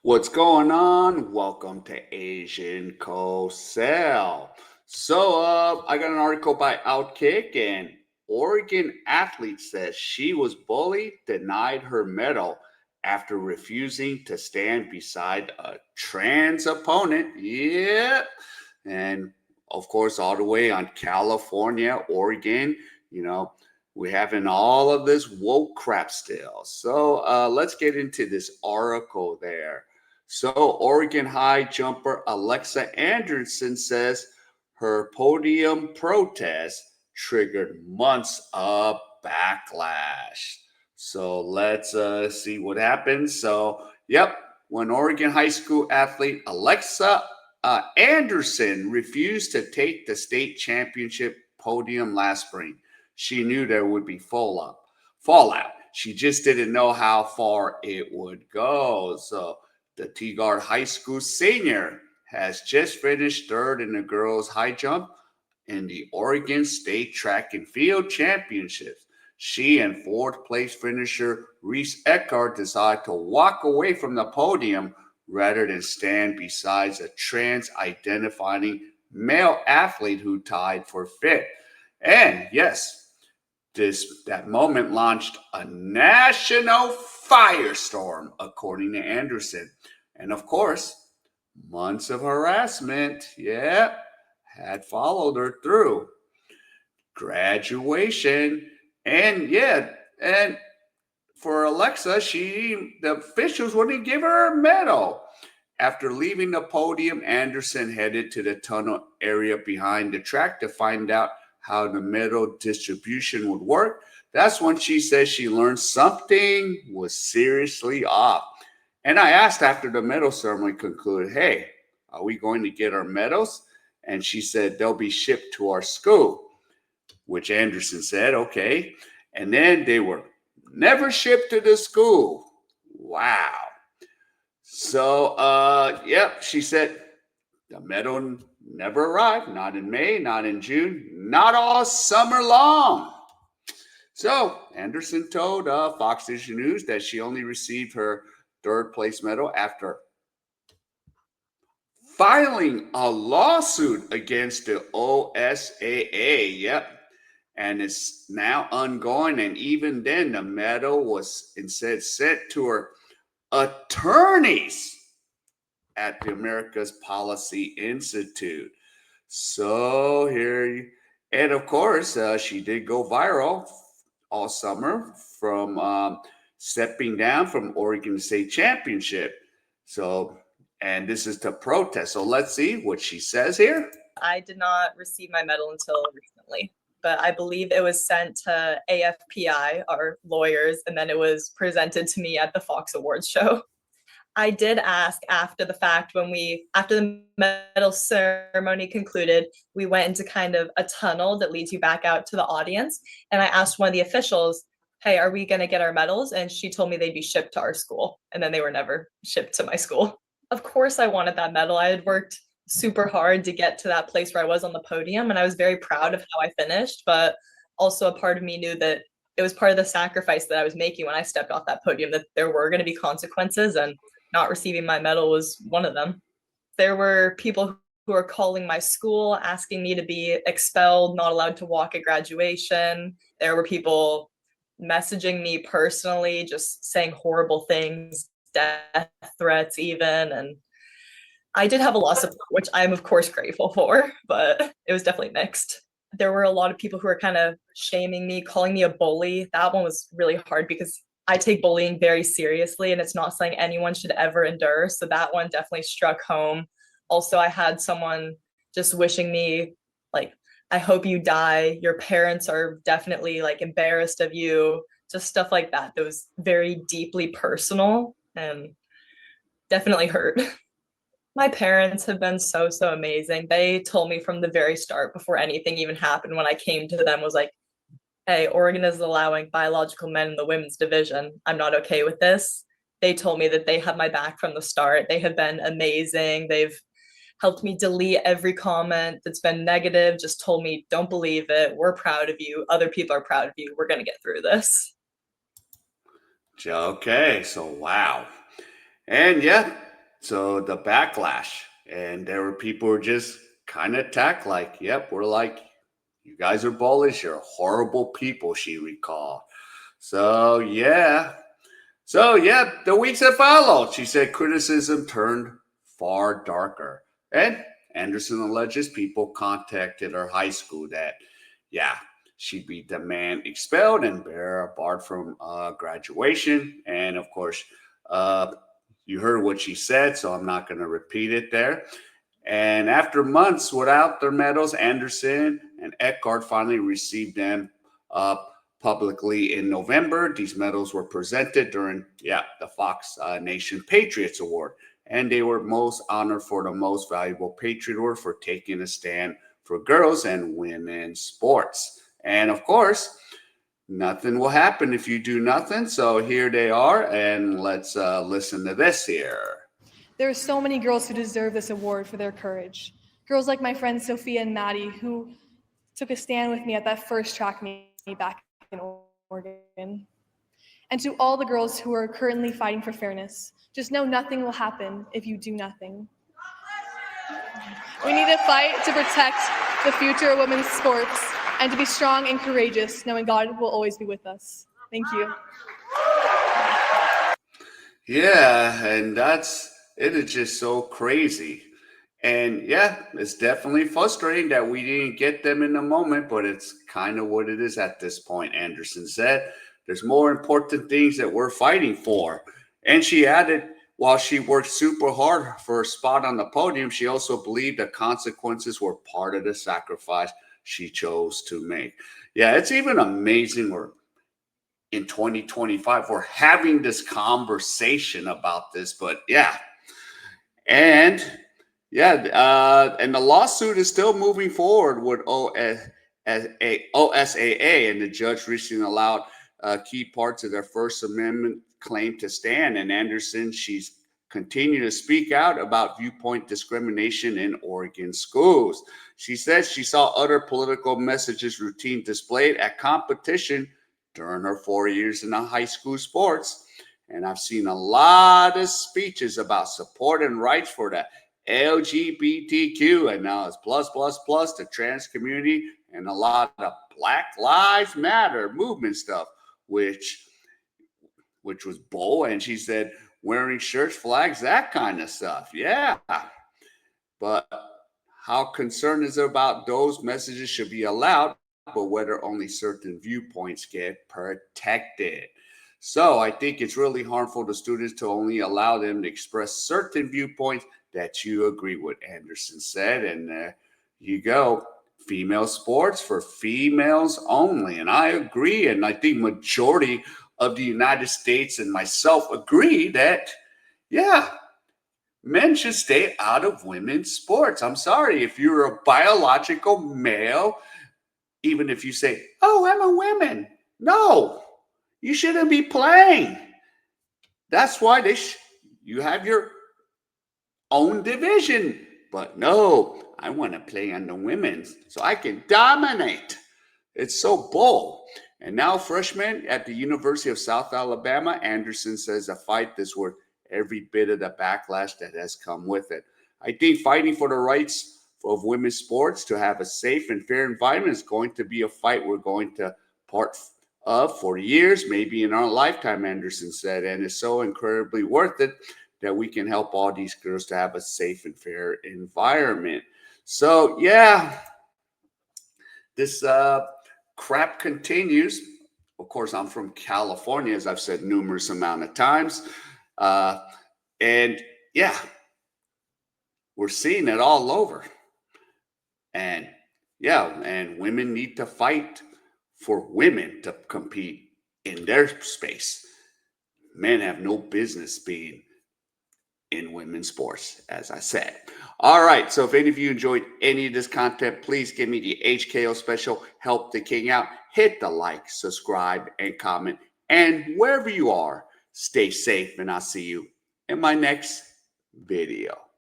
What's going on? Welcome to Asian Cosell. I got an article by Outkick, and Oregon athlete says she was bullied, denied her medal after refusing to stand beside a trans opponent. Yep. And of course, all the way on California, Oregon, you know, we're having all of this woke crap still. Let's get into this article there. So, Oregon High jumper Alexa Anderson says her podium protest triggered months of backlash. So, let's see what happens. When Oregon High School athlete Alexa Anderson refused to take the state championship podium last spring, she knew there would be fallout. She just didn't know how far it would go. So, the Tigard High School senior has just finished third in the girls' high jump in the Oregon State Track and Field Championships. She and fourth place finisher Reese Eckhart decided to walk away from the podium rather than stand beside a trans identifying male athlete who tied for fifth. And yes, that moment launched a national firestorm, according to Anderson. And of course, months of harassment, had followed her through. Graduation, and for Alexa, the officials wouldn't give her a medal. After leaving the podium, Anderson headed to the tunnel area behind the track to find out how the medal distribution would work. That's when she says she learned something was seriously off. And I asked after the medal ceremony concluded, hey, are we going to get our medals? And she said they'll be shipped to our school, which Anderson said, okay. And then they were never shipped to the school. Wow. She said the medal never arrived, not in May, not in June, not all summer long. So Anderson told Fox News that she only received her third place medal after filing a lawsuit against the OSAA. Yep. And it's now ongoing. And even then, the medal was instead sent to her attorneys at the America's Policy Institute. And of course, she did go viral all summer from stepping down from Oregon State Championship. And this is to protest. So let's see what she says here. I did not receive my medal until recently, but I believe it was sent to AFPI, our lawyers, and then it was presented to me at the Fox Awards show. I did ask after the fact after the medal ceremony concluded, we went into kind of a tunnel that leads you back out to the audience. And I asked one of the officials, hey, are we going to get our medals? And she told me they'd be shipped to our school. And then they were never shipped to my school. Of course, I wanted that medal. I had worked super hard to get to that place where I was on the podium. And I was very proud of how I finished. But also a part of me knew that it was part of the sacrifice that I was making when I stepped off that podium, that there were going to be consequences, and not receiving my medal was one of them. There were people who were calling my school, asking me to be expelled, not allowed to walk at graduation. There were people messaging me personally, just saying horrible things, death threats even. And I did have a lot of support, which I'm of course grateful for, but it was definitely mixed. There were a lot of people who were kind of shaming me, calling me a bully. That one was really hard because I take bullying very seriously, and it's not something anyone should ever endure. So that one definitely struck home. Also, I had someone just wishing me, like, I hope you die. Your parents are definitely like embarrassed of you. Just stuff like that. That was very deeply personal and definitely hurt. My parents have been so amazing. They told me from the very start, before anything even happened, when I came to them, was like, hey, Oregon is allowing biological men in the women's division. I'm not okay with this. They told me that they had my back from the start. They have been amazing. They've helped me delete every comment that's been negative, just told me, don't believe it. We're proud of you. Other people are proud of you. We're going to get through this. Okay, so wow. And so the backlash, and there were people who were just kind of attacked, like, "Yep, we're like, you guys are bullies. You're horrible people." She recalled. So yeah, the weeks that followed, she said criticism turned far darker. And Anderson alleges people contacted her high school that, yeah, she'd be demand expelled and barred from graduation. And of course, uh, you heard what she said, so I'm not going to repeat it there. And after months without their medals, Anderson and Eckhart finally received them uh, publicly in November. These medals were presented during, the Fox Nation Patriots Award, and they were most honored for the most valuable Patriot Award for taking a stand for girls and women's sports. And of course, nothing will happen if you do nothing. So here they are, and let's listen to this here. There are so many girls who deserve this award for their courage. Girls like my friends Sophia and Maddie, who took a stand with me at that first track meet back in Oregon. And to all the girls who are currently fighting for fairness, just know nothing will happen if you do nothing. We need to fight to protect the future of women's sports and to be strong and courageous, knowing God will always be with us. Thank you. Yeah, and it is just so crazy. And yeah, it's definitely frustrating that we didn't get them in the moment, but it's kind of what it is at this point, Anderson said. There's more important things that we're fighting for. And she added, while she worked super hard for a spot on the podium, she also believed the consequences were part of the sacrifice she chose to make. Yeah, it's even amazing we're in 2025, we're having this conversation about this, but yeah. And and the lawsuit is still moving forward with OSAA, and the judge recently allowed key parts of their First Amendment claim to stand. And Anderson, she's continued to speak out about viewpoint discrimination in Oregon schools. She says she saw other political messages routine displayed at competition during her 4 years in the high school sports. And I've seen a lot of speeches about support and rights for the LGBTQ, and now it's plus, plus, plus, the trans community, and a lot of Black Lives Matter movement stuff, which was bold. And she said wearing church flags, that kind of stuff. Yeah. But how concerned is about those messages should be allowed, but whether only certain viewpoints get protected. So I think it's really harmful to students to only allow them to express certain viewpoints that you agree with, Anderson said. And there you go. Female sports for females only. And I agree. And I think majority of the United States and myself agree that, yeah, men should stay out of women's sports. I'm sorry, if you're a biological male, even if you say, "Oh, I'm a woman," no, you shouldn't be playing. That's why you have your own division. But no, I want to play on the women's so I can dominate. It's so bold. And now, freshman at the University of South Alabama, Anderson says the fight is worth every bit of the backlash that has come with it. I think fighting for the rights of women's sports to have a safe and fair environment is going to be a fight we're going to part of for years, maybe in our lifetime, Anderson said, and it's so incredibly worth it that we can help all these girls to have a safe and fair environment. So, yeah, this crap continues. Of course, I'm from California, as I've said numerous amount of times. And yeah, we're seeing it all over. And yeah, and women need to fight for women to compete in their space. Men have no business being in women's sports, as I said. All right, so if any of you enjoyed any of this content, please give me the HKO special, help the king out. Hit the like, subscribe, and comment. And wherever you are, stay safe, and I'll see you in my next video.